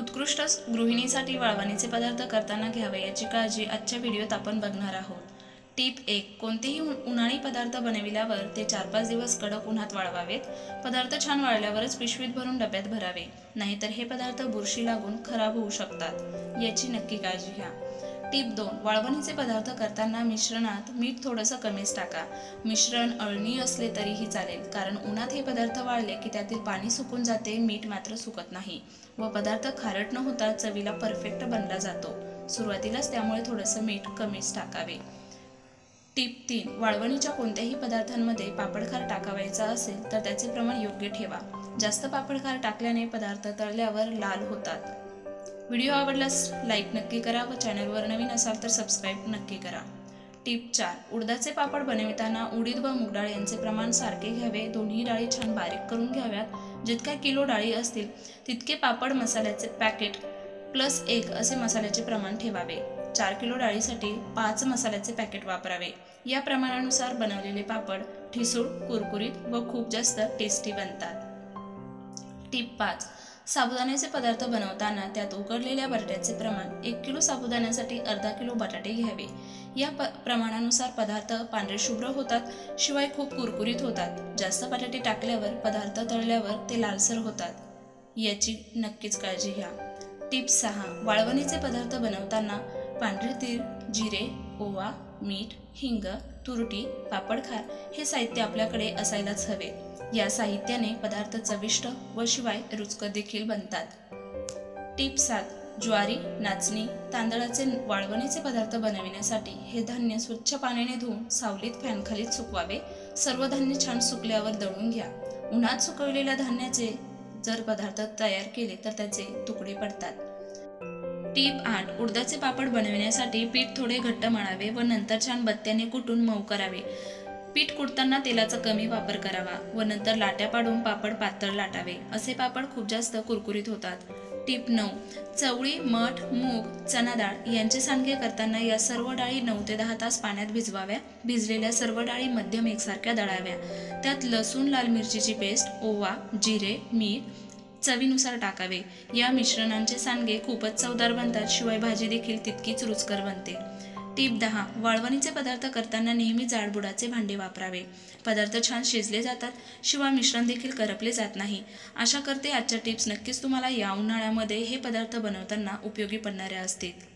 उत्कृष्ट गृहिणीसाठी वाळवणीचे पदार्थ करताना घ्यावे याची काळजी आजच्या व्हिडिओत आपण बघणार आहोत। टिप 1, कोणतेही उन्हाळी पदार्थ बनविल्यावर ते 4-5 दिवस कडक उन्हात वाळवावेत। पदार्थ छान वाळल्यावरच पिशवीत भरून डब्यात भरावे, नाहीतर हे पदार्थ बुरशी लागून खराब होऊ शकतात, याची नक्की काळजी घ्या। टिप 2, वाळवणीचे पदार्थ करताना मिश्रणात मीठ थोडंसं कमीच टाका। मिश्रण अळणी असले तरीही चालेल, कारण उन्हात हे पदार्थ वाळले की त्यातील पाणी सुकून जाते, मीठ मात्र सुकत नाही व पदार्थ खारट न होता चवीला परफेक्ट बनला जातो। सुरुवातीलाच त्यामुळे थोडंसं मीठ कमीच टाकावे। टिप 3, वाळवणीच्या कोणत्याही पदार्थांमध्ये पापडखार टाकावायचा असेल तर त्याचे प्रमाण योग्य ठेवा। जास्त पापडखार टाकल्याने पदार्थ तळल्यावर लाल होतात। व्हिडिओ आवडल्यास लाईक नक्की करा व चॅनलवर नवीन असाल तर सबस्क्राईब नक्की करा। टिप 4, उडदाचे पापड बनविताना उडीद व मूग डाळ यांचे प्रमाण सारखे घ्यावे। दोन्ही डाळी छान बारीक करून घ्याव्यात। जितक्या किलो डाळी असतील तितके पापड मसाल्याचे पॅकेट +1 असे मसाल्याचे प्रमाण ठेवावे। 4 किलो डाळीसाठी 5 मसाल्याचे पॅकेट वापरावे। या प्रमाणानुसार बनवलेले पापड ठिसूळ, कुरकुरीत व खूप जास्त टेस्टी बनतात। टिप 5, साबुदाण्याचे पदार्थ बनवताना त्यात उकडलेल्या बटाट्याचे प्रमाण 1 किलो साबुदाण्यासाठी अर्धा किलो बटाटे घ्यावे। या प्रमाणानुसार पदार्थ पांढरे शुभ्र होतात, शिवाय खूप कुरकुरीत होतात। जास्त बटाटे टाकल्यावर पदार्थ तळल्यावर ते लालसर होतात, याची नक्कीच काळजी घ्या। टिप 6, वाळवणीचे पदार्थ बनवताना पांढरे तीळ, जिरे, ओवा, मीठ, हिंग, तुरटी, पापडखार हे साहित्य आपल्याकडे असायलाच हवे। या साहित्याने पदार्थ चविष्ट व शिवाय रुचकर देखील बनतात। टिप 7, ज्वारी, नाचणी, तांदळाचे वाळवणीचे पदार्थ बनविण्यासाठी हे धान्य स्वच्छ पाण्याने धुवून सावलीत फॅनखालीच सुकवावे। सर्व धान्य छान सुकल्यावर दळून घ्या। उन्हात सुकवलेल्या धान्याचे जर पदार्थ तयार केले तर त्याचे तुकडे पडतात। टिप 8, उडदाचे पापड बनविण्यासाठी पीठ थोडे घट्ट मळावे व नंतर छान बत्त्याने कुटून मऊ करावे। पीठ कुटताना तेलाचा कमी वापर करावा व नंतर लाट्या पाडून पापड पातळ लाटावे। असे पापड खूप जास्त कुरकुरीत होतात। टिप 9, चवळी, मठ, मूग, चना डाळ यांचे सांडगे करताना या सर्व डाळी 9 ते 10 तास पाण्यात भिजवाव्या। भिजलेल्या सर्व डाळी मध्यम एकसारख्या दळाव्या। त्यात लसूण, लाल मिरचीची पेस्ट, ओवा, जिरे, मीठ चवीनुसार टाकावे। या मिश्रणांचे सांडगे खूपच चवदार बनतात, शिवाय भाजी देखील तितकीच रुचकर बनते। टिप 10, वाळवणीचे पदार्थ करताना नेहमी जाडबुडाचे भांडे वापरावे। पदार्थ छान शिजले जातात, शिवाय मिश्रण देखील करपले जात नाही। आशा करते आजच्या टिप्स नक्कीच तुम्हाला या उन्हाळ्यामध्ये हे पदार्थ बनवताना उपयोगी पडणाऱ्या असतील।